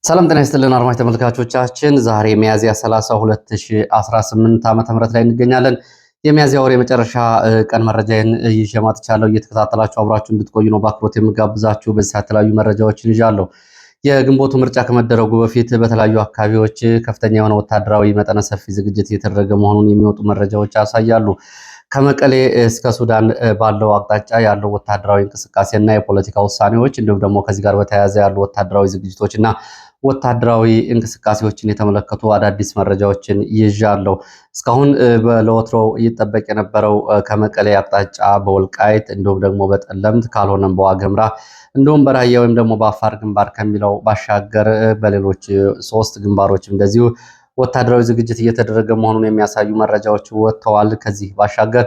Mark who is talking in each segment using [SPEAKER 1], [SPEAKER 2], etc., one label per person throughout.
[SPEAKER 1] ሰላም ጤና ይስጥልን አድማጭ ተመልካቾቻችን፣ ዛሬ ሚያዝያ 30 2018 ዓ.ም ላይ እንገኛለን። የሚያዝያ ወር የመጨረሻ ቀን መረጃዬን ይዤ መጥቻለሁ። እየተከታተላችሁ አብራችሁ እንድትቆዩ ነው በአክብሮት የምጋብዛችሁ። በዚህ ሰዓት የተለያዩ መረጃዎችን ይዣለሁ። የግንቦቱ ምርጫ ከመደረጉ በፊት በተለያዩ አካባቢዎች ከፍተኛ የሆነ ወታደራዊ መጠነ ሰፊ ዝግጅት እየተደረገ መሆኑን የሚወጡ መረጃዎች ያሳያሉ። ከመቀሌ እስከ ሱዳን ባለው አቅጣጫ ያለው ወታደራዊ እንቅስቃሴና የፖለቲካ ውሳኔዎች እንዲሁም ደግሞ ከዚህ ጋር በተያያዘ ያሉ ወታደራዊ ዝግጅቶችና ወታደራዊ እንቅስቃሴዎችን የተመለከቱ አዳዲስ መረጃዎችን ይዣለሁ። እስካሁን ለወትሮው ይጠበቅ የነበረው ከመቀሌ አቅጣጫ በወልቃይት እንዲሁም ደግሞ በጠለምት ካልሆነም በዋግምራ እንዲሁም በራያ ወይም ደግሞ በአፋር ግንባር ከሚለው ባሻገር በሌሎች 3 ግንባሮች እንደዚሁ ወታደራዊ ዝግጅት እየተደረገ መሆኑን የሚያሳዩ መረጃዎች ወጥተዋል። ከዚህ ባሻገር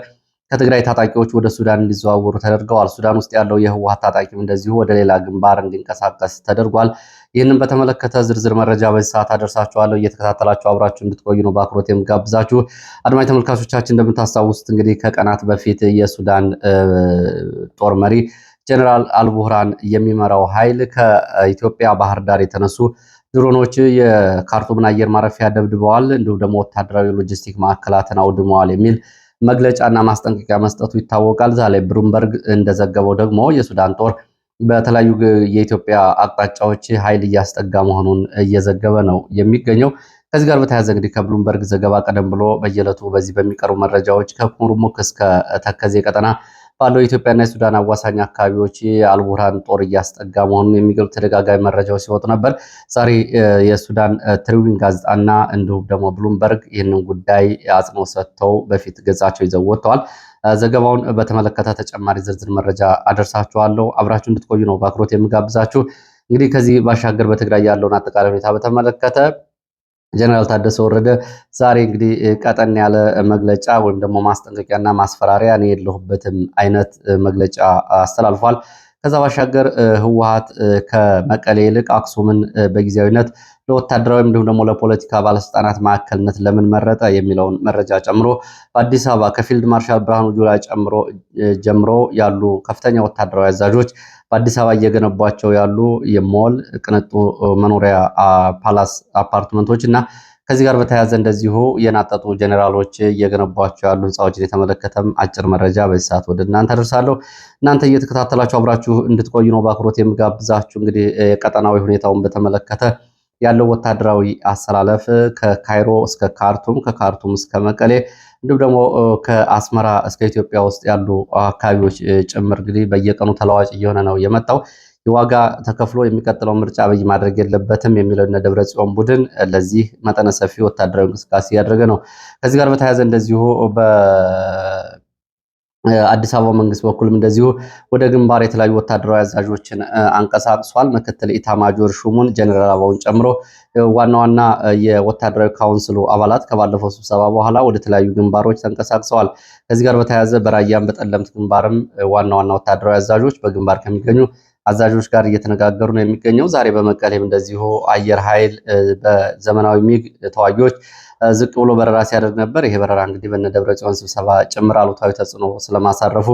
[SPEAKER 1] ከትግራይ ታጣቂዎች ወደ ሱዳን እንዲዘዋወሩ ተደርገዋል። ሱዳን ውስጥ ያለው የህወሓት ታጣቂም እንደዚሁ ወደ ሌላ ግንባር እንዲንቀሳቀስ ተደርጓል። ይህንን በተመለከተ ዝርዝር መረጃ በዚህ ሰዓት አደርሳችኋለሁ። እየተከታተላችሁ አብራችሁ እንድትቆዩ ነው በአክብሮት የምጋብዛችሁ። አድማጭ ተመልካቾቻችን እንደምታስታውሱት እንግዲህ ከቀናት በፊት የሱዳን ጦር መሪ ጀነራል አልቡርሃን የሚመራው ኃይል ከኢትዮጵያ ባህር ዳር የተነሱ ድሮኖች የካርቱምን አየር ማረፊያ ደብድበዋል፣ እንዲሁም ደግሞ ወታደራዊ ሎጂስቲክ ማዕከላትን አውድመዋል የሚል መግለጫና ማስጠንቀቂያ መስጠቱ ይታወቃል። ዛሬ ብሉምበርግ እንደዘገበው ደግሞ የሱዳን ጦር በተለያዩ የኢትዮጵያ አቅጣጫዎች ኃይል እያስጠጋ መሆኑን እየዘገበ ነው የሚገኘው። ከዚህ ጋር በተያያዘ እንግዲህ ከብሉምበርግ ዘገባ ቀደም ብሎ በየዕለቱ በዚህ በሚቀሩ መረጃዎች ከኩርሙክ እስከ ተከዜ ቀጠና ባለው የኢትዮጵያና የሱዳን አዋሳኝ አካባቢዎች የአልቡርሃን ጦር እያስጠጋ መሆኑን የሚገልጹ ተደጋጋሚ መረጃዎች ሲወጡ ነበር። ዛሬ የሱዳን ትሪቢዩን ጋዜጣና እንዲሁም ደግሞ ብሉምበርግ ይህንን ጉዳይ አጽንኦት ሰጥተው በፊት ገጻቸው ይዘው ወጥተዋል። ዘገባውን በተመለከተ ተጨማሪ ዝርዝር መረጃ አደርሳችኋለሁ። አብራችሁ እንድትቆዩ ነው በአክብሮት የምጋብዛችሁ። እንግዲህ ከዚህ ባሻገር በትግራይ ያለውን አጠቃላይ ሁኔታ በተመለከተ ጀነራል ታደሰ ወረደ ዛሬ እንግዲህ ቀጠን ያለ መግለጫ ወይም ደግሞ ማስጠንቀቂያና ማስፈራሪያ እኔ የለሁበትም አይነት መግለጫ አስተላልፏል። ከዛ ባሻገር ህወሓት ከመቀሌ ይልቅ አክሱምን በጊዜያዊነት ለወታደራዊ እንዲሁም ደግሞ ለፖለቲካ ባለስልጣናት ማዕከልነት ለምን መረጠ የሚለውን መረጃ ጨምሮ በአዲስ አበባ ከፊልድ ማርሻል ብርሃኑ ጁላ ጀምሮ ያሉ ከፍተኛ ወታደራዊ አዛዦች በአዲስ አበባ እየገነቧቸው ያሉ የሞል ቅንጡ መኖሪያ ፓላስ አፓርትመንቶች እና ከዚህ ጋር በተያያዘ እንደዚሁ የናጠጡ ጀኔራሎች እየገነቧቸው ያሉ ህንፃዎችን የተመለከተም አጭር መረጃ በዚህ ሰዓት ወደ እናንተ አደርሳለሁ። እናንተ እየተከታተላችሁ አብራችሁ እንድትቆዩ ነው በአክብሮት የምጋብዛችሁ። እንግዲህ የቀጠናዊ ሁኔታውን በተመለከተ ያለው ወታደራዊ አሰላለፍ ከካይሮ እስከ ካርቱም፣ ከካርቱም እስከ መቀሌ እንዲሁም ደግሞ ከአስመራ እስከ ኢትዮጵያ ውስጥ ያሉ አካባቢዎች ጭምር እንግዲህ በየቀኑ ተለዋጭ እየሆነ ነው የመጣው። የዋጋ ተከፍሎ የሚቀጥለው ምርጫ አብይ ማድረግ የለበትም የሚለው እነ ደብረጽዮን ቡድን ለዚህ መጠነ ሰፊ ወታደራዊ እንቅስቃሴ እያደረገ ነው። ከዚህ ጋር በተያያዘ እንደዚሁ አዲስ አበባ መንግስት በኩልም እንደዚሁ ወደ ግንባር የተለያዩ ወታደራዊ አዛዦችን አንቀሳቅሷል። ምክትል ኢታማጆር ሹሙን ጀነራል አበባውን ጨምሮ ዋና ዋና የወታደራዊ ካውንስሉ አባላት ከባለፈው ስብሰባ በኋላ ወደ ተለያዩ ግንባሮች ተንቀሳቅሰዋል። ከዚህ ጋር በተያያዘ በራያም በጠለምት ግንባርም ዋና ዋና ወታደራዊ አዛዦች በግንባር ከሚገኙ አዛዦች ጋር እየተነጋገሩ ነው የሚገኘው። ዛሬ በመቀሌም እንደዚሁ አየር ኃይል በዘመናዊ ሚግ ተዋጊዎች ዝቅ ብሎ በረራ ሲያደርግ ነበር። ይሄ በረራ እንግዲህ በነ ደብረጽዮን ስብሰባ ጭምር አሉታዊ ተጽዕኖ ስለማሳረፉ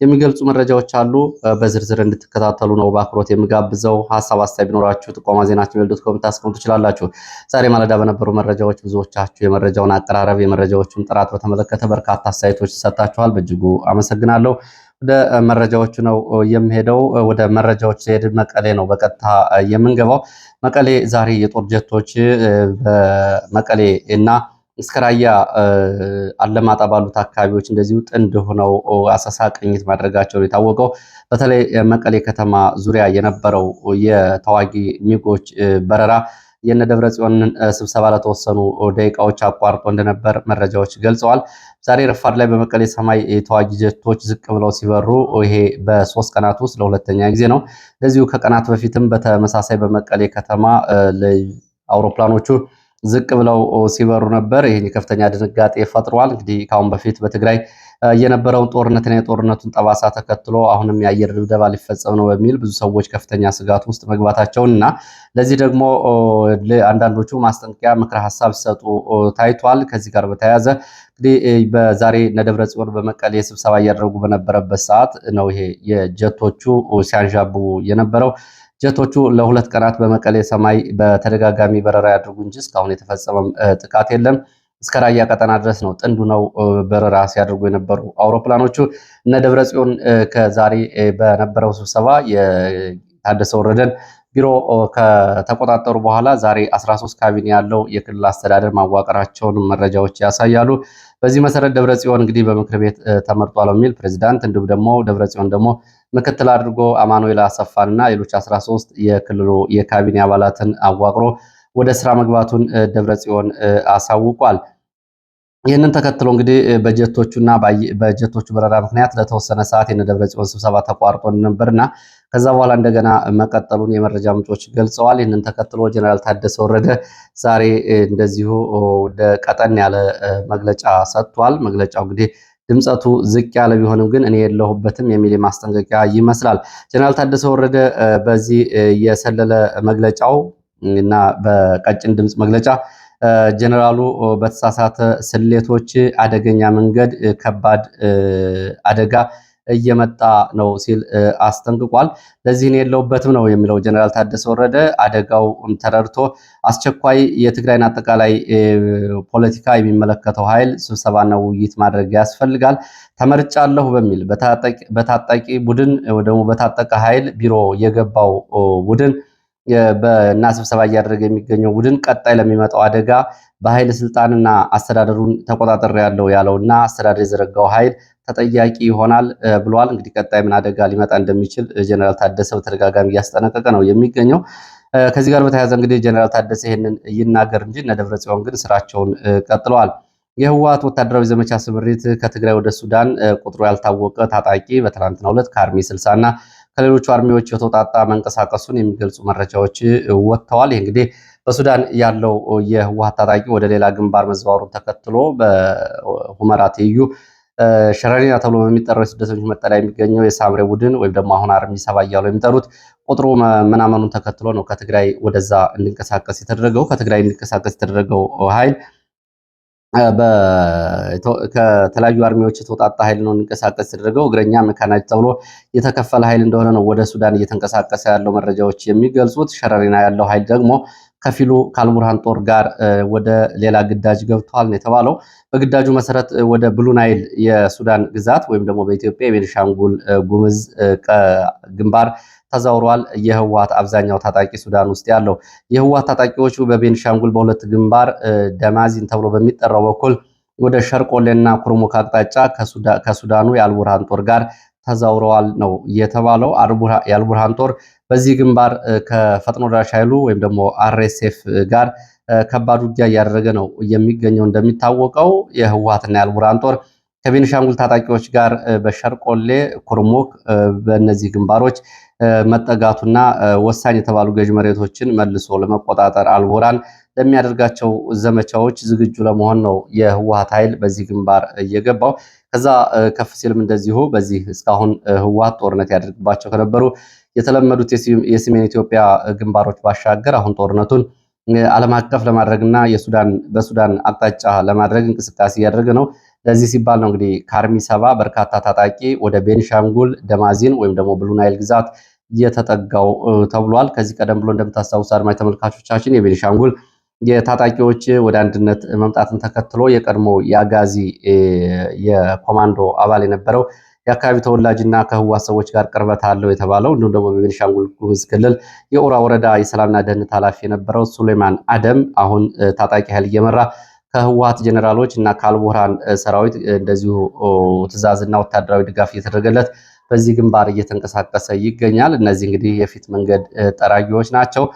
[SPEAKER 1] የሚገልጹ መረጃዎች አሉ። በዝርዝር እንድትከታተሉ ነው በአክብሮት የምጋብዘው። ሀሳብ አስተያየት ቢኖራችሁ ጥቆማ ዜናችን@gmail.com ታስቀምጡ ትችላላችሁ። ዛሬ ማለዳ በነበሩ መረጃዎች ብዙዎቻችሁ የመረጃውን አቀራረብ የመረጃዎቹን ጥራት በተመለከተ በርካታ አስተያየቶች ሰጣችኋል። በእጅጉ አመሰግናለሁ። ወደ መረጃዎቹ ነው የምሄደው። ወደ መረጃዎች ሲሄድ መቀሌ ነው በቀጥታ የምንገባው። መቀሌ ዛሬ የጦር ጀቶች በመቀሌ እና እስከ ራያ አለማጣ ባሉት አካባቢዎች እንደዚሁ ጥንድ ሆነው አሰሳ ቅኝት ማድረጋቸው የታወቀው። በተለይ መቀሌ ከተማ ዙሪያ የነበረው የተዋጊ ሚጎች በረራ የነ ደብረጽዮንን ስብሰባ ለተወሰኑ ደቂቃዎች አቋርጦ እንደነበር መረጃዎች ገልጸዋል። ዛሬ ረፋድ ላይ በመቀሌ ሰማይ የተዋጊ ጀቶች ዝቅ ብለው ሲበሩ ይሄ በ3 ቀናት ውስጥ ለሁለተኛ ጊዜ ነው። እንደዚሁ ከቀናት በፊትም በተመሳሳይ በመቀሌ ከተማ አውሮፕላኖቹ ዝቅ ብለው ሲበሩ ነበር። ይህን ከፍተኛ ድንጋጤ ፈጥሯል። እንግዲህ ከአሁን በፊት በትግራይ የነበረውን ጦርነትና የጦርነቱን ጠባሳ ተከትሎ አሁንም የአየር ድብደባ ሊፈጸም ነው በሚል ብዙ ሰዎች ከፍተኛ ስጋት ውስጥ መግባታቸውን እና ለዚህ ደግሞ አንዳንዶቹ ማስጠንቀቂያ ምክረ ሀሳብ ሲሰጡ ታይቷል። ከዚህ ጋር በተያያዘ እንግዲህ በዛሬ ነደብረጽዮን በመቀሌ ስብሰባ እያደረጉ በነበረበት ሰዓት ነው ይሄ የጀቶቹ ሲያንዣብቡ የነበረው። ጀቶቹ ለ2 ቀናት በመቀሌ ሰማይ በተደጋጋሚ በረራ ያድርጉ እንጂ እስካሁን የተፈጸመም ጥቃት የለም። እስከ ራያ ቀጠና ድረስ ነው ጥንዱ ነው በረራ ሲያደርጉ የነበሩ አውሮፕላኖቹ። እነ ደብረጽዮን ከዛሬ በነበረው ስብሰባ የታደሰ ወረደን ቢሮ ከተቆጣጠሩ በኋላ ዛሬ 13 ካቢኔ ያለው የክልል አስተዳደር ማዋቀራቸውን መረጃዎች ያሳያሉ። በዚህ መሰረት ደብረጽዮን እንግዲህ በምክር ቤት ተመርጧል በሚል ፕሬዚዳንት፣ እንዲሁም ደግሞ ደብረጽዮን ደግሞ ምክትል አድርጎ አማኑኤል አሰፋንና ሌሎች 13 የክልሉ የካቢኔ አባላትን አዋቅሮ ወደ ስራ መግባቱን ደብረጽዮን አሳውቋል። ይህንን ተከትሎ እንግዲህ በጀቶቹ በረራ ምክንያት ለተወሰነ ሰዓት የደብረጽዮን ስብሰባ ተቋርጦ ነበርና ከዛ በኋላ እንደገና መቀጠሉን የመረጃ ምንጮች ገልጸዋል። ይህንን ተከትሎ ጀነራል ታደሰ ወረደ ዛሬ እንደዚሁ ወደ ቀጠን ያለ መግለጫ ሰጥቷል። መግለጫው እንግዲህ ድምፀቱ ዝቅ ያለ ቢሆንም ግን እኔ የለሁበትም የሚል ማስጠንቀቂያ ይመስላል። ጀነራል ታደሰ ወረደ በዚህ የሰለለ መግለጫው እና በቀጭን ድምፅ መግለጫ ጀነራሉ በተሳሳተ ስሌቶች አደገኛ መንገድ ከባድ አደጋ እየመጣ ነው ሲል አስጠንቅቋል። ለዚህ እኔ የለሁበትም ነው የሚለው ጀነራል ታደሰ ወረደ። አደጋው ተረድቶ አስቸኳይ የትግራይን አጠቃላይ ፖለቲካ የሚመለከተው ኃይል ስብሰባና ውይይት ማድረግ ያስፈልጋል። ተመርጫለሁ በሚል በታጣቂ ቡድን ደግሞ በታጠቀ ኃይል ቢሮ የገባው ቡድን እና ስብሰባ እያደረገ የሚገኘው ቡድን ቀጣይ ለሚመጣው አደጋ በኃይል ስልጣንና አስተዳደሩን ተቆጣጠር ያለውና አስተዳደር የዘረጋው ኃይል ተጠያቂ ይሆናል ብሏል። እንግዲህ ቀጣይ ምን አደጋ ሊመጣ እንደሚችል ጀነራል ታደሰ በተደጋጋሚ እያስጠነቀቀ ነው የሚገኘው። ከዚህ ጋር በተያያዘ እንግዲህ ጀነራል ታደሰ ይህንን ይናገር እንጂ እነ ደብረጽዮን ግን ስራቸውን ቀጥለዋል። የህወሓት ወታደራዊ ዘመቻ ስምሪት ከትግራይ ወደ ሱዳን ቁጥሩ ያልታወቀ ታጣቂ በትናንትናው ዕለት ከአርሚ 60 እና ከሌሎቹ አርሚዎች የተውጣጣ መንቀሳቀሱን የሚገልጹ መረጃዎች ወጥተዋል። ይህ እንግዲህ በሱዳን ያለው የህወሓት ታጣቂ ወደ ሌላ ግንባር መዘዋወሩን ተከትሎ በሁመራ ትይዩ ሸረሪና ተብሎ በሚጠራው የስደተኞች መጠለያ የሚገኘው የሳምሬ ቡድን ወይም ደግሞ አሁን አርሚ 70 እያሉ የሚጠሩት ቁጥሩ መናመኑን ተከትሎ ነው ከትግራይ ወደዛ እንዲንቀሳቀስ የተደረገው። ከትግራይ እንዲንቀሳቀስ የተደረገው ኃይል ከተለያዩ አርሚዎች የተውጣጣ ኃይል ነው እንዲንቀሳቀስ የተደረገው። እግረኛ መካናጅ ተብሎ የተከፈለ ኃይል እንደሆነ ነው ወደ ሱዳን እየተንቀሳቀሰ ያለው መረጃዎች የሚገልጹት። ሸረሪና ያለው ኃይል ደግሞ ከፊሉ ከአልቡርሃን ጦር ጋር ወደ ሌላ ግዳጅ ገብቷል ነው የተባለው። በግዳጁ መሰረት ወደ ብሉ ናይል የሱዳን ግዛት ወይም ደግሞ በኢትዮጵያ የቤኒሻንጉል ጉምዝ ግንባር ተዛውሯል። የህወሓት አብዛኛው ታጣቂ ሱዳን ውስጥ ያለው የህወሓት ታጣቂዎቹ በቤኒሻንጉል በሁለት ግንባር ደማዚን ተብሎ በሚጠራው በኩል ወደ ሸርቆሌና ኩርሙክ አቅጣጫ ከሱዳኑ የአልቡርሃን ጦር ጋር ተዛውረዋል ነው የተባለው። የአልቡርሃን ጦር በዚህ ግንባር ከፈጥኖ ደራሽ ኃይሉ ወይም ደግሞ አርኤስኤፍ ጋር ከባድ ውጊያ እያደረገ ነው የሚገኘው። እንደሚታወቀው የህወሓትና የአልቡርሃን ጦር ከቤኒሻንጉል ታጣቂዎች ጋር በሸርቆሌ ኩርሙክ በእነዚህ ግንባሮች መጠጋቱና ወሳኝ የተባሉ ገዥ መሬቶችን መልሶ ለመቆጣጠር አልቡርሃን ለሚያደርጋቸው ዘመቻዎች ዝግጁ ለመሆን ነው የህወሓት ኃይል በዚህ ግንባር እየገባው። ከዛ ከፍ ሲልም እንደዚሁ በዚህ እስካሁን ህወሓት ጦርነት ያደርግባቸው ከነበሩ የተለመዱት የሰሜን ኢትዮጵያ ግንባሮች ባሻገር አሁን ጦርነቱን ዓለም አቀፍ ለማድረግና በሱዳን አቅጣጫ ለማድረግ እንቅስቃሴ እያደረገ ነው። ለዚህ ሲባል ነው እንግዲህ ከአርሚ 70 በርካታ ታጣቂ ወደ ቤኒሻንጉል ደማዚን ወይም ደግሞ ብሉ ናይል ግዛት እየተጠጋው ተብሏል። ከዚህ ቀደም ብሎ እንደምታስታውሱ አድማጭ ተመልካቾቻችን የቤኒሻንጉል የታጣቂዎች ወደ አንድነት መምጣትን ተከትሎ የቀድሞ የአጋዚ የኮማንዶ አባል የነበረው የአካባቢ ተወላጅና ከህወሓት ሰዎች ጋር ቅርበት አለው የተባለው እንዲሁም ደግሞ በቤኒሻንጉል ጉሙዝ ክልል የኡራ ወረዳ የሰላምና ደህንነት ኃላፊ የነበረው ሱሌማን አደም አሁን ታጣቂ ኃይል እየመራ ከህወሓት ጀኔራሎች እና ከአልቡርሃን ሰራዊት እንደዚሁ ትዕዛዝና ወታደራዊ ድጋፍ እየተደረገለት በዚህ ግንባር እየተንቀሳቀሰ ይገኛል። እነዚህ እንግዲህ የፊት መንገድ ጠራጊዎች ናቸው።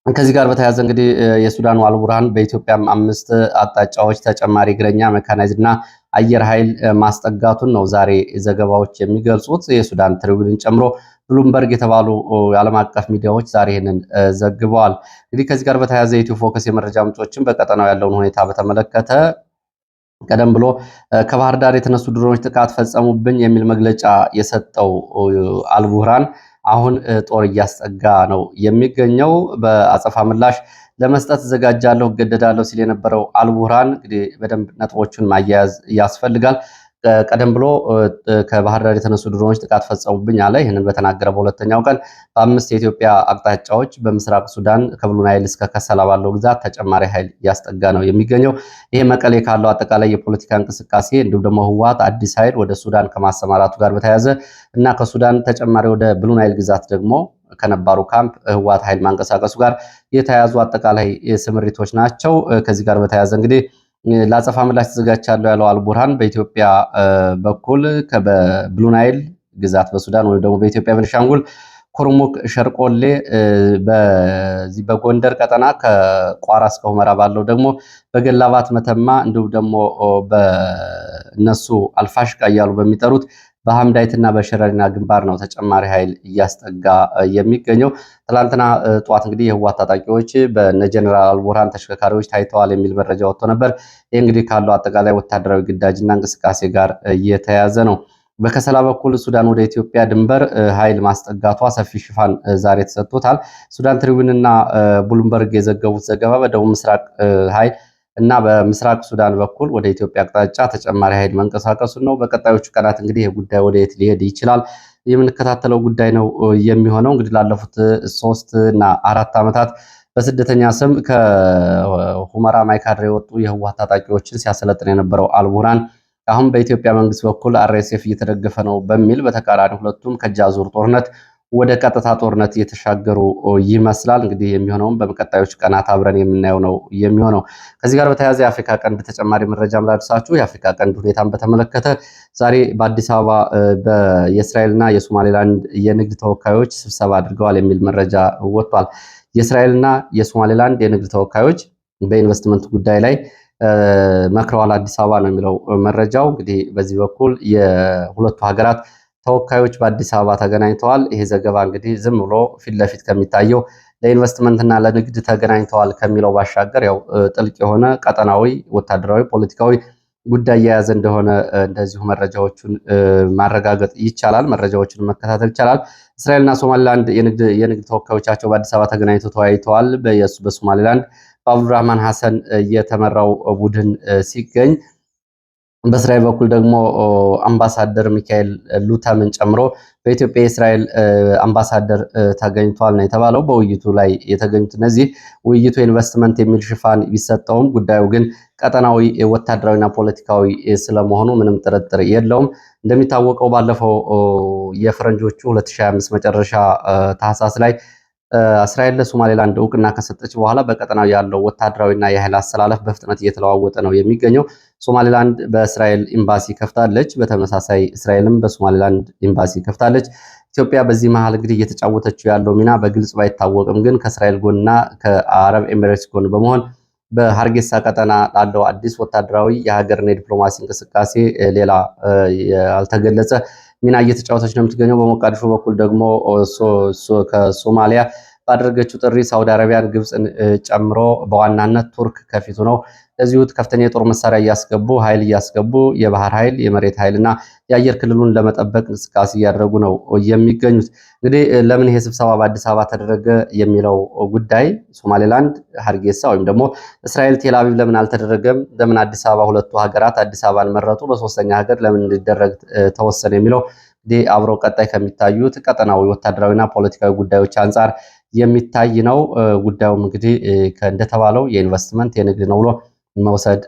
[SPEAKER 1] ከዚህ ጋር በተያያዘ እንግዲህ የሱዳኑ አልቡርሃን በኢትዮጵያም 5 አቅጣጫዎች ተጨማሪ እግረኛ መካናይዝድና አየር ኃይል ማስጠጋቱን ነው ዛሬ ዘገባዎች የሚገልጹት። የሱዳን ትሪቡንን ጨምሮ ብሉምበርግ የተባሉ የዓለም አቀፍ ሚዲያዎች ዛሬ ይህንን ዘግበዋል። እንግዲህ ከዚህ ጋር በተያያዘ የኢትዮ ፎከስ የመረጃ ምንጮችን በቀጠናው ያለውን ሁኔታ በተመለከተ ቀደም ብሎ ከባህር ዳር የተነሱ ድሮኖች ጥቃት ፈጸሙብኝ የሚል መግለጫ የሰጠው አልቡርሃን አሁን ጦር እያስጠጋ ነው የሚገኘው። በአጸፋ ምላሽ ለመስጠት ዘጋጃለሁ፣ እገደዳለሁ ሲል የነበረው አልቡርሃን እንግዲህ በደንብ ነጥቦቹን ማያያዝ ያስፈልጋል። ቀደም ብሎ ከባህር ዳር የተነሱ ድሮኖች ጥቃት ፈጸሙብኝ አለ። ይህንን በተናገረ በሁለተኛው ቀን በ5 የኢትዮጵያ አቅጣጫዎች በምስራቅ ሱዳን ከብሉ ናይል እስከ ከሰላ ባለው ግዛት ተጨማሪ ኃይል እያስጠጋ ነው የሚገኘው። ይሄ መቀሌ ካለው አጠቃላይ የፖለቲካ እንቅስቃሴ እንዲሁም ደግሞ ህወሓት አዲስ ኃይል ወደ ሱዳን ከማሰማራቱ ጋር በተያያዘ እና ከሱዳን ተጨማሪ ወደ ብሉ ናይል ግዛት ደግሞ ከነባሩ ካምፕ ህወሓት ኃይል ማንቀሳቀሱ ጋር የተያያዙ አጠቃላይ ስምሪቶች ናቸው። ከዚህ ጋር በተያያዘ እንግዲህ ለአጸፋ ምላሽ ተዘጋጅቻለሁ ያለው አልቡርሃን በኢትዮጵያ በኩል በብሉ ናይል ግዛት በሱዳን ወይም ደግሞ በኢትዮጵያ ቤኒሻንጉል ኩርሙክ ሸርቆሌ በዚህ በጎንደር ቀጠና ከቋራ እስከ ሁመራ ባለው ደግሞ በገላባት መተማ እንዲሁም ደግሞ በእነሱ አልፋሽቃ እያሉ በሚጠሩት በሐምዳይትና በሸረሪና ግንባር ነው ተጨማሪ ኃይል እያስጠጋ የሚገኘው። ትላንትና ጠዋት እንግዲህ የህወሓት ታጣቂዎች በነ ጀነራል አልቡርሃን ተሽከርካሪዎች ታይተዋል የሚል መረጃ ወጥቶ ነበር። ይህ እንግዲህ ካለው አጠቃላይ ወታደራዊ ግዳጅና እንቅስቃሴ ጋር እየተያያዘ ነው። በከሰላ በኩል ሱዳን ወደ ኢትዮጵያ ድንበር ኃይል ማስጠጋቷ ሰፊ ሽፋን ዛሬ ተሰጥቶታል። ሱዳን ትሪቡንና ብሉምበርግ የዘገቡት ዘገባ በደቡብ ምስራቅ ኃይል እና በምስራቅ ሱዳን በኩል ወደ ኢትዮጵያ አቅጣጫ ተጨማሪ ኃይል መንቀሳቀሱን ነው። በቀጣዮቹ ቀናት እንግዲህ ይህ ጉዳይ ወደ የት ሊሄድ ይችላል የምንከታተለው ጉዳይ ነው የሚሆነው። እንግዲህ ላለፉት 3 እና 4 ዓመታት በስደተኛ ስም ከሁመራ ማይካድራ የወጡ የህወሓት ታጣቂዎችን ሲያሰለጥን የነበረው አልቡርሃን አሁን በኢትዮጵያ መንግስት በኩል አርኤስኤፍ እየተደገፈ ነው በሚል በተቃራኒ ሁለቱም ከጃዙር ጦርነት ወደ ቀጥታ ጦርነት እየተሻገሩ ይመስላል። እንግዲህ የሚሆነውም በቀጣዮች ቀናት አብረን የምናየው ነው የሚሆነው። ከዚህ ጋር በተያያዘ የአፍሪካ ቀንድ ተጨማሪ መረጃም ላድርሳችሁ። የአፍሪካ ቀንድ ሁኔታን በተመለከተ ዛሬ በአዲስ አበባ የእስራኤልና የሶማሌላንድ የንግድ ተወካዮች ስብሰባ አድርገዋል የሚል መረጃ ወጥቷል። የእስራኤልና የሶማሌላንድ የንግድ ተወካዮች በኢንቨስትመንት ጉዳይ ላይ መክረዋል አዲስ አበባ ነው የሚለው መረጃው። እንግዲህ በዚህ በኩል የሁለቱ ሀገራት ተወካዮች በአዲስ አበባ ተገናኝተዋል። ይሄ ዘገባ እንግዲህ ዝም ብሎ ፊት ለፊት ከሚታየው ለኢንቨስትመንትና ለንግድ ተገናኝተዋል ከሚለው ባሻገር ያው ጥልቅ የሆነ ቀጠናዊ፣ ወታደራዊ፣ ፖለቲካዊ ጉዳይ የያዘ እንደሆነ እንደዚሁ መረጃዎቹን ማረጋገጥ ይቻላል። መረጃዎቹን መከታተል ይቻላል። እስራኤልና ሶማሊላንድ የንግድ ተወካዮቻቸው በአዲስ አበባ ተገናኝተው ተወያይተዋል። በሶማሊላንድ በአብዱራህማን ሐሰን የተመራው ቡድን ሲገኝ በእስራኤል በኩል ደግሞ አምባሳደር ሚካኤል ሉተምን ጨምሮ በኢትዮጵያ የእስራኤል አምባሳደር ተገኝቷል ነው የተባለው። በውይይቱ ላይ የተገኙት እነዚህ ውይይቱ ኢንቨስትመንት የሚል ሽፋን ቢሰጠውም ጉዳዩ ግን ቀጠናዊ ወታደራዊና ፖለቲካዊ ስለመሆኑ ምንም ጥርጥር የለውም። እንደሚታወቀው ባለፈው የፈረንጆቹ 2025 መጨረሻ ታህሳስ ላይ እስራኤል ለሶማሌላንድ እውቅና ከሰጠች በኋላ በቀጠናው ያለው ወታደራዊና የኃይል አሰላለፍ በፍጥነት እየተለዋወጠ ነው የሚገኘው። ሶማሌላንድ በእስራኤል ኤምባሲ ከፍታለች። በተመሳሳይ እስራኤልም በሶማሌላንድ ኤምባሲ ከፍታለች። ኢትዮጵያ በዚህ መሃል እንግዲህ እየተጫወተችው ያለው ሚና በግልጽ ባይታወቅም ግን ከእስራኤል ጎንና ከአረብ ኤሚሬትስ ጎን በመሆን በሀርጌሳ ቀጠና ላለው አዲስ ወታደራዊ የሀገርና የዲፕሎማሲ እንቅስቃሴ ሌላ ያልተገለጸ ሚና እየተጫወተች ነው የምትገኘው። በሞቃዲሾ በኩል ደግሞ ከሶማሊያ ባደረገችው ጥሪ ሳውዲ አረቢያን፣ ግብፅን ጨምሮ በዋናነት ቱርክ ከፊቱ ነው ለዚሁ ከፍተኛ የጦር መሳሪያ እያስገቡ ኃይል እያስገቡ የባህር ኃይል፣ የመሬት ኃይልና የአየር ክልሉን ለመጠበቅ እንቅስቃሴ እያደረጉ ነው የሚገኙት። እንግዲህ ለምን ይሄ ስብሰባ በአዲስ አበባ ተደረገ የሚለው ጉዳይ ሶማሌላንድ ሀርጌሳ ወይም ደግሞ እስራኤል ቴልአቪቭ ለምን አልተደረገም? ለምን አዲስ አበባ ሁለቱ ሀገራት አዲስ አበባን መረጡ? በሶስተኛ ሀገር ለምን እንዲደረግ ተወሰነ? የሚለው እንግዲህ አብሮ ቀጣይ ከሚታዩት ቀጠናዊ ወታደራዊና ፖለቲካዊ ጉዳዮች አንጻር የሚታይ ነው። ጉዳዩም እንግዲህ እንደተባለው የኢንቨስትመንት የንግድ ነው ብሎ መውሰድ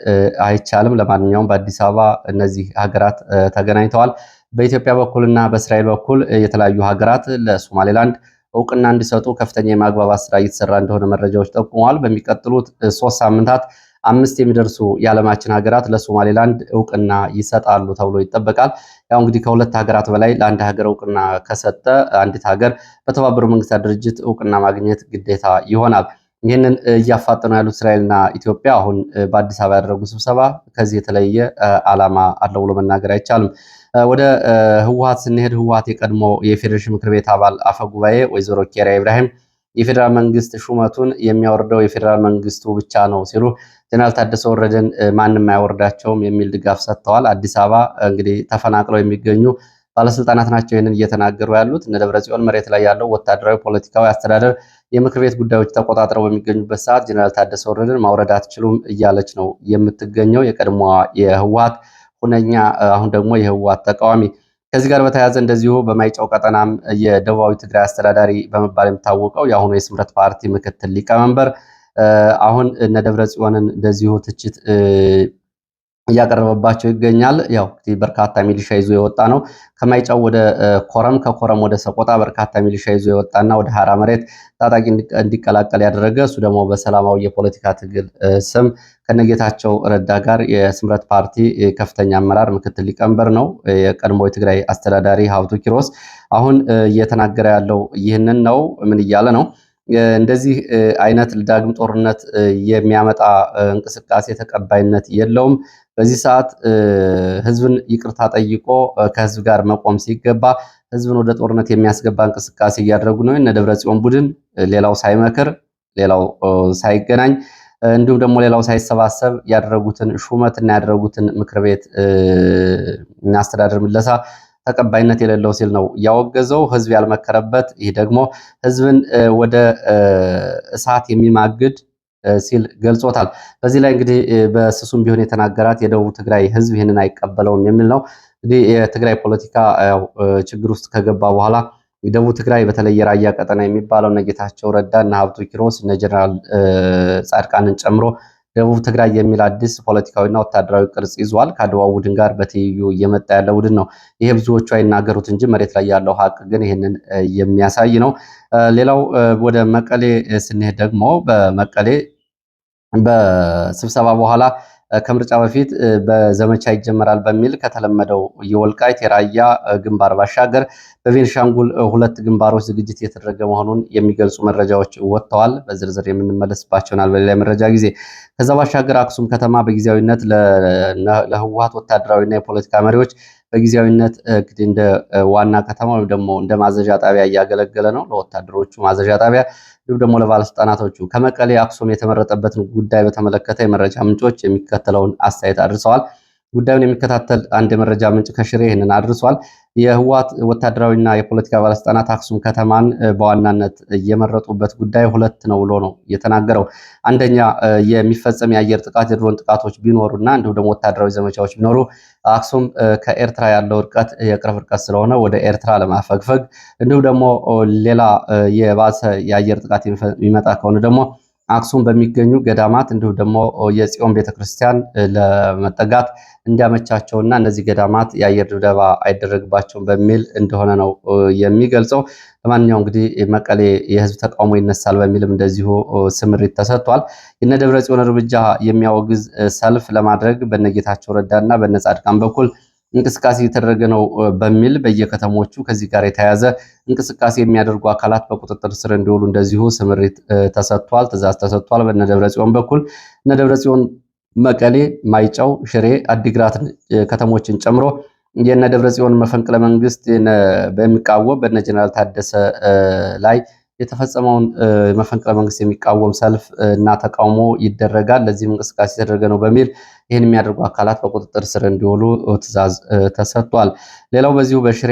[SPEAKER 1] አይቻልም። ለማንኛውም በአዲስ አበባ እነዚህ ሀገራት ተገናኝተዋል። በኢትዮጵያ በኩልና በእስራኤል በኩል የተለያዩ ሀገራት ለሶማሌላንድ እውቅና እንዲሰጡ ከፍተኛ የማግባባት ስራ እየተሰራ እንደሆነ መረጃዎች ጠቁመዋል። በሚቀጥሉት 3 ሳምንታት 5 የሚደርሱ የዓለማችን ሀገራት ለሶማሌላንድ እውቅና ይሰጣሉ ተብሎ ይጠበቃል። ያው እንግዲህ ከሁለት ሀገራት በላይ ለአንድ ሀገር እውቅና ከሰጠ አንዲት ሀገር በተባበሩት መንግስታት ድርጅት እውቅና ማግኘት ግዴታ ይሆናል። ይህንን እያፋጠኑ ያሉት እስራኤልና ኢትዮጵያ አሁን በአዲስ አበባ ያደረጉ ስብሰባ ከዚህ የተለየ ዓላማ አለው ብሎ መናገር አይቻልም። ወደ ህወሓት ስንሄድ ህወሓት የቀድሞ የፌዴሬሽን ምክር ቤት አባል አፈ ጉባኤ ወይዘሮ ኬሪያ ኢብራሂም የፌዴራል መንግስት ሹመቱን የሚያወርደው የፌዴራል መንግስቱ ብቻ ነው ሲሉ ጀነራል ታደሰ ወረደን ማንም አያወርዳቸውም የሚል ድጋፍ ሰጥተዋል። አዲስ አበባ እንግዲህ ተፈናቅለው የሚገኙ ባለስልጣናት ናቸው ይህንን እየተናገሩ ያሉት። እነ ደብረጽዮን መሬት ላይ ያለው ወታደራዊ፣ ፖለቲካዊ፣ አስተዳደር የምክር ቤት ጉዳዮች ተቆጣጥረው በሚገኙበት ሰዓት ጀነራል ታደሰ ወረደን ማውረድ አትችሉም እያለች ነው የምትገኘው የቀድሞዋ የህወሓት ሁነኛ አሁን ደግሞ የህወሓት ተቃዋሚ። ከዚህ ጋር በተያያዘ እንደዚሁ በማይጨው ቀጠናም የደቡባዊ ትግራይ አስተዳዳሪ በመባል የሚታወቀው የአሁኑ የስምረት ፓርቲ ምክትል ሊቀመንበር አሁን እነ ደብረ ጽዮንን እንደዚሁ ትችት እያቀረበባቸው ይገኛል። ያው በርካታ ሚሊሻ ይዞ የወጣ ነው። ከማይጨው ወደ ኮረም፣ ከኮረም ወደ ሰቆጣ በርካታ ሚሊሻ ይዞ የወጣና ወደ ሀራ መሬት ታጣቂ እንዲቀላቀል ያደረገ እሱ ደግሞ በሰላማዊ የፖለቲካ ትግል ስም ከነጌታቸው ረዳ ጋር የስምረት ፓርቲ ከፍተኛ አመራር ምክትል ሊቀመንበር ነው። የቀድሞ የትግራይ አስተዳዳሪ ሀብቱ ኪሮስ አሁን እየተናገረ ያለው ይህንን ነው። ምን እያለ ነው? እንደዚህ አይነት ዳግም ጦርነት የሚያመጣ እንቅስቃሴ ተቀባይነት የለውም። በዚህ ሰዓት ህዝብን ይቅርታ ጠይቆ ከህዝብ ጋር መቆም ሲገባ ህዝብን ወደ ጦርነት የሚያስገባ እንቅስቃሴ እያደረጉ ነው። እነ ደብረጽዮን ቡድን ሌላው ሳይመክር፣ ሌላው ሳይገናኝ፣ እንዲሁም ደግሞ ሌላው ሳይሰባሰብ ያደረጉትን ሹመትና ያደረጉትን ምክር ቤት እና አስተዳደር ምለሳ ተቀባይነት የሌለው ሲል ነው ያወገዘው። ህዝብ ያልመከረበት፣ ይህ ደግሞ ህዝብን ወደ እሳት የሚማግድ ሲል ገልጾታል። በዚህ ላይ እንግዲህ በስሱም ቢሆን የተናገራት የደቡብ ትግራይ ህዝብ ይህንን አይቀበለውም የሚል ነው። እንግዲህ የትግራይ ፖለቲካ ችግር ውስጥ ከገባ በኋላ የደቡብ ትግራይ በተለይ የራያ ቀጠና የሚባለው እነ ጌታቸው ረዳ እና ሀብቱ ኪሮስ እነ ጀነራል ጻድቃንን ጨምሮ ደቡብ ትግራይ የሚል አዲስ ፖለቲካዊና ወታደራዊ ቅርጽ ይዟል። ከአድዋ ቡድን ጋር በትይዩ እየመጣ ያለ ቡድን ነው። ይሄ ብዙዎቹ አይናገሩት እንጂ መሬት ላይ ያለው ሀቅ ግን ይህንን የሚያሳይ ነው። ሌላው ወደ መቀሌ ስንሄድ ደግሞ በመቀሌ በስብሰባ በኋላ ከምርጫ በፊት በዘመቻ ይጀመራል በሚል ከተለመደው የወልቃይት የራያ ግንባር ባሻገር በቤንሻንጉል ሁለት ግንባሮች ዝግጅት የተደረገ መሆኑን የሚገልጹ መረጃዎች ወጥተዋል። በዝርዝር የምንመለስባቸውናል በሌላ መረጃ ጊዜ። ከዛ ባሻገር አክሱም ከተማ በጊዜያዊነት ለህወሓት ወታደራዊና የፖለቲካ መሪዎች በጊዜያዊነት እንግዲህ እንደ ዋና ከተማ ወይም ደግሞ እንደ ማዘዣ ጣቢያ እያገለገለ ነው። ለወታደሮቹ ማዘዣ ጣቢያ እንዲሁም ደግሞ ለባለስልጣናቶቹ። ከመቀሌ አክሱም የተመረጠበትን ጉዳይ በተመለከተ የመረጃ ምንጮች የሚከተለውን አስተያየት አድርሰዋል። ጉዳዩን የሚከታተል አንድ የመረጃ ምንጭ ከሽሬ ይህንን አድርሷል። የህወሓት ወታደራዊና የፖለቲካ ባለስልጣናት አክሱም ከተማን በዋናነት የመረጡበት ጉዳይ ሁለት ነው ብሎ ነው የተናገረው። አንደኛ የሚፈጸም የአየር ጥቃት፣ የድሮን ጥቃቶች ቢኖሩና እንዲሁም ደግሞ ወታደራዊ ዘመቻዎች ቢኖሩ አክሱም ከኤርትራ ያለው ርቀት የቅርብ ርቀት ስለሆነ ወደ ኤርትራ ለማፈግፈግ እንዲሁም ደግሞ ሌላ የባሰ የአየር ጥቃት የሚመጣ ከሆነ ደግሞ አክሱም በሚገኙ ገዳማት እንዲሁም ደግሞ የጽዮን ቤተክርስቲያን ለመጠጋት እንዲያመቻቸውና እነዚህ ገዳማት የአየር ድብደባ አይደረግባቸውም በሚል እንደሆነ ነው የሚገልጸው። ለማንኛውም እንግዲህ መቀሌ የህዝብ ተቃውሞ ይነሳል በሚልም እንደዚሁ ስምሪት ተሰጥቷል። የነ ደብረ ጽዮን እርምጃ የሚያወግዝ ሰልፍ ለማድረግ በነጌታቸው ረዳና በነጻድቃን በኩል እንቅስቃሴ የተደረገ ነው በሚል በየከተሞቹ ከዚህ ጋር የተያያዘ እንቅስቃሴ የሚያደርጉ አካላት በቁጥጥር ስር እንዲውሉ እንደዚሁ ስምሪት ተሰጥቷል፣ ትዕዛዝ ተሰጥቷል። በነ ደብረጽዮን በኩል እነ ደብረጽዮን መቀሌ፣ ማይጨው፣ ሽሬ፣ አዲግራት ከተሞችን ጨምሮ የነ ደብረጽዮን መፈንቅለ መንግስት በሚቃወም በነ ጀነራል ታደሰ ላይ የተፈጸመውን መፈንቅለ መንግስት የሚቃወም ሰልፍ እና ተቃውሞ ይደረጋል፣ ለዚህም እንቅስቃሴ የተደረገ ነው በሚል ይህን የሚያደርጉ አካላት በቁጥጥር ስር እንዲውሉ ትዕዛዝ ተሰጥቷል። ሌላው በዚሁ በሽሬ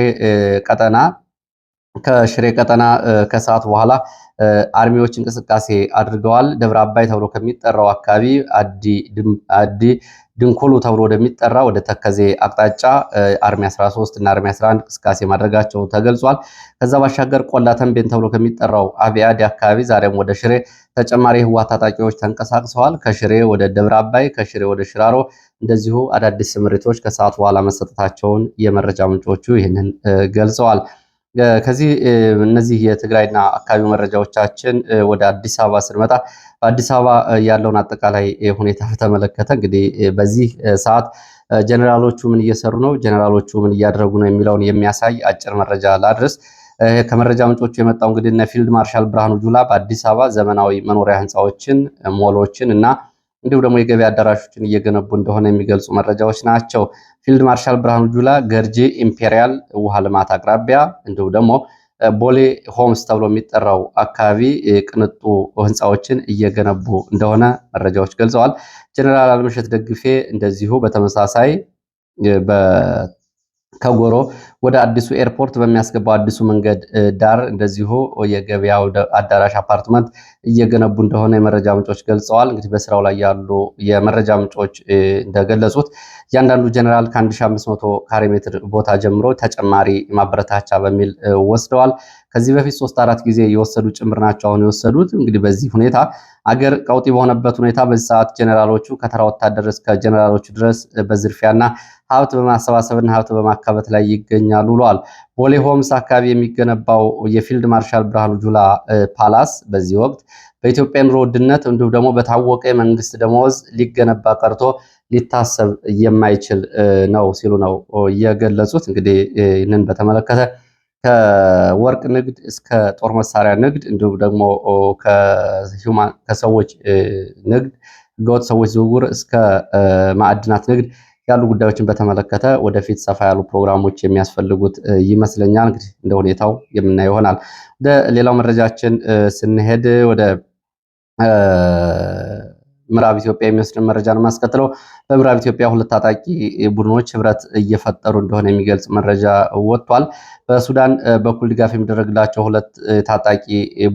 [SPEAKER 1] ቀጠና ከሽሬ ቀጠና ከሰዓት በኋላ አርሚዎች እንቅስቃሴ አድርገዋል። ደብረ አባይ ተብሎ ከሚጠራው አካባቢ አዲ ድንኮሎ ተብሎ ወደሚጠራ ወደ ተከዜ አቅጣጫ አርሚ 13 እና አርሚ 11 እንቅስቃሴ ማድረጋቸው ተገልጿል። ከዛ ባሻገር ቆላ ተንቤን ተብሎ ከሚጠራው አብያዲ አካባቢ ዛሬም ወደ ሽሬ ተጨማሪ ህወሓት ታጣቂዎች ተንቀሳቅሰዋል። ከሽሬ ወደ ደብረ አባይ፣ ከሽሬ ወደ ሽራሮ እንደዚሁ አዳዲስ ስምሪቶች ከሰዓት በኋላ መሰጠታቸውን የመረጃ ምንጮቹ ይህንን ገልጸዋል። ከዚህ እነዚህ የትግራይና አካባቢ መረጃዎቻችን ወደ አዲስ አበባ ስንመጣ በአዲስ አበባ ያለውን አጠቃላይ ሁኔታ በተመለከተ እንግዲህ በዚህ ሰዓት ጀነራሎቹ ምን እየሰሩ ነው፣ ጀነራሎቹ ምን እያደረጉ ነው የሚለውን የሚያሳይ አጭር መረጃ ላድርስ። ከመረጃ ምንጮቹ የመጣው እንግዲህ እነ ፊልድ ማርሻል ብርሃኑ ጁላ በአዲስ አበባ ዘመናዊ መኖሪያ ህንፃዎችን፣ ሞሎችን እና እንዲሁም ደግሞ የገበያ አዳራሾችን እየገነቡ እንደሆነ የሚገልጹ መረጃዎች ናቸው። ፊልድ ማርሻል ብርሃኑ ጁላ ገርጂ ኢምፔሪያል ውሃ ልማት አቅራቢያ እንዲሁም ደግሞ ቦሌ ሆምስ ተብሎ የሚጠራው አካባቢ ቅንጡ ህንፃዎችን እየገነቡ እንደሆነ መረጃዎች ገልጸዋል። ጀነራል አልመሸት ደግፌ እንደዚሁ በተመሳሳይ ከጎሮ ወደ አዲሱ ኤርፖርት በሚያስገባው አዲሱ መንገድ ዳር እንደዚሁ የገበያው አዳራሽ አፓርትመንት እየገነቡ እንደሆነ የመረጃ ምንጮች ገልጸዋል። እንግዲህ በስራው ላይ ያሉ የመረጃ ምንጮች እንደገለጹት እያንዳንዱ ጀነራል ከ1500 ካሬ ሜትር ቦታ ጀምሮ ተጨማሪ ማበረታቻ በሚል ወስደዋል። ከዚህ በፊት 3-4 ጊዜ የወሰዱ ጭምር ናቸው አሁን የወሰዱት። እንግዲህ በዚህ ሁኔታ አገር ቀውጢ በሆነበት ሁኔታ በዚህ ሰዓት ጀነራሎቹ ከተራ ወታደር እስከ ጀነራሎቹ ድረስ በዝርፊያና ሀብት በማሰባሰብና ሀብት በማካበት ላይ ይገኛሉ ብለዋል። ቦሌ ሆምስ አካባቢ የሚገነባው የፊልድ ማርሻል ብርሃኑ ጁላ ፓላስ በዚህ ወቅት በኢትዮጵያ ኑሮ ውድነት እንዲሁም ደግሞ በታወቀ የመንግስት ደመወዝ ሊገነባ ቀርቶ ሊታሰብ የማይችል ነው ሲሉ ነው የገለጹት። እንግዲህ ይህንን በተመለከተ ከወርቅ ንግድ እስከ ጦር መሳሪያ ንግድ እንዲሁም ደግሞ ከሰዎች ንግድ ህገወጥ ሰዎች ዝውውር እስከ ማዕድናት ንግድ ያሉ ጉዳዮችን በተመለከተ ወደፊት ሰፋ ያሉ ፕሮግራሞች የሚያስፈልጉት ይመስለኛል። እንግዲህ እንደ ሁኔታው የምናየው ይሆናል። ወደ ሌላው መረጃችን ስንሄድ ወደ ምዕራብ ኢትዮጵያ የሚወስድን መረጃ ነው የማስከትለው። በምዕራብ ኢትዮጵያ ሁለት ታጣቂ ቡድኖች ህብረት እየፈጠሩ እንደሆነ የሚገልጽ መረጃ ወጥቷል። በሱዳን በኩል ድጋፍ የሚደረግላቸው ሁለት ታጣቂ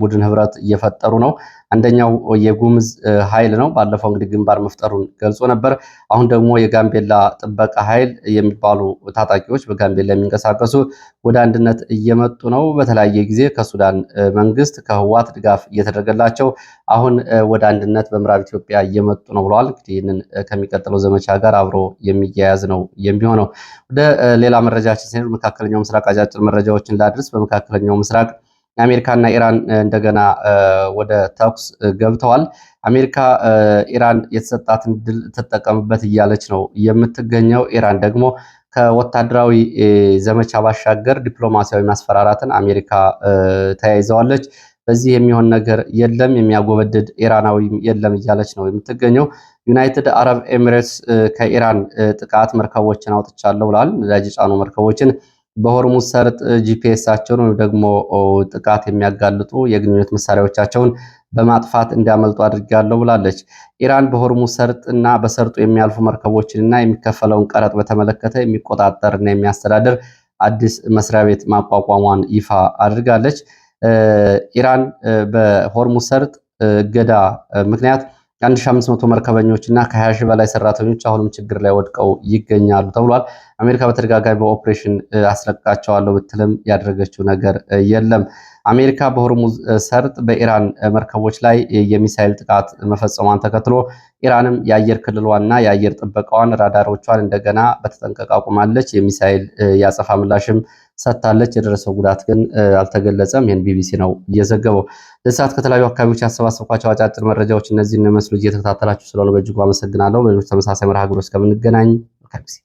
[SPEAKER 1] ቡድን ህብረት እየፈጠሩ ነው። አንደኛው የጉምዝ ኃይል ነው። ባለፈው እንግዲህ ግንባር መፍጠሩን ገልጾ ነበር። አሁን ደግሞ የጋምቤላ ጥበቃ ኃይል የሚባሉ ታጣቂዎች በጋምቤላ የሚንቀሳቀሱ ወደ አንድነት እየመጡ ነው። በተለያየ ጊዜ ከሱዳን መንግስት ከህዋት ድጋፍ እየተደረገላቸው አሁን ወደ አንድነት በምዕራብ ኢትዮጵያ እየመጡ ነው ብለዋል። እንግዲህ ይህንን ከሚቀጥለው ዘመቻ ጋር አብሮ የሚያያዝ ነው የሚሆነው። ወደ ሌላ መረጃችን ስንሄድ መካከለኛው ምስራቅ አጫጭር መረጃዎችን ላድርስ። በመካከለኛው ምስራቅ አሜሪካና ኢራን እንደገና ወደ ተኩስ ገብተዋል። አሜሪካ ኢራን የተሰጣትን ድል ትጠቀምበት እያለች ነው የምትገኘው። ኢራን ደግሞ ከወታደራዊ ዘመቻ ባሻገር ዲፕሎማሲያዊ ማስፈራራትን አሜሪካ ተያይዘዋለች። በዚህ የሚሆን ነገር የለም፣ የሚያጎበድድ ኢራናዊ የለም እያለች ነው የምትገኘው። ዩናይትድ አረብ ኤሚሬትስ ከኢራን ጥቃት መርከቦችን አውጥቻለሁ ብለዋል። ነዳጅ የጫኑ መርከቦችን በሆርሙዝ ሰርጥ ጂፒኤሳቸውን ወይም ደግሞ ጥቃት የሚያጋልጡ የግንኙነት መሳሪያዎቻቸውን በማጥፋት እንዲያመልጡ አድርጋለሁ ብላለች። ኢራን በሆርሙዝ ሰርጥ እና በሰርጡ የሚያልፉ መርከቦችን እና የሚከፈለውን ቀረጥ በተመለከተ የሚቆጣጠር እና የሚያስተዳድር አዲስ መስሪያ ቤት ማቋቋሟን ይፋ አድርጋለች። ኢራን በሆርሙዝ ሰርጥ እገዳ ምክንያት 1500 መርከበኞች እና ከ20 ሺህ በላይ ሰራተኞች አሁንም ችግር ላይ ወድቀው ይገኛሉ ተብሏል። አሜሪካ በተደጋጋሚ በኦፕሬሽን አስለቅቃቸዋለሁ ብትልም ያደረገችው ነገር የለም። አሜሪካ በሆርሙዝ ሰርጥ በኢራን መርከቦች ላይ የሚሳኤል ጥቃት መፈጸሟን ተከትሎ ኢራንም የአየር ክልሏና የአየር ጥበቃዋን ራዳሮቿን እንደገና በተጠንቀቅ አቁማለች። የሚሳኤል ያጸፋ ምላሽም ሰጥታለች። የደረሰው ጉዳት ግን አልተገለጸም። ይህን ቢቢሲ ነው እየዘገበው። ለሰዓት ከተለያዩ አካባቢዎች ያሰባሰብኳቸው አጫጭር መረጃዎች እነዚህን መስሉ። እየተከታተላችሁ ስለሆነ በእጅጉ አመሰግናለሁ። በሌሎች ተመሳሳይ መርሃ ግብሮች እስከምንገናኝ መልካም ጊዜ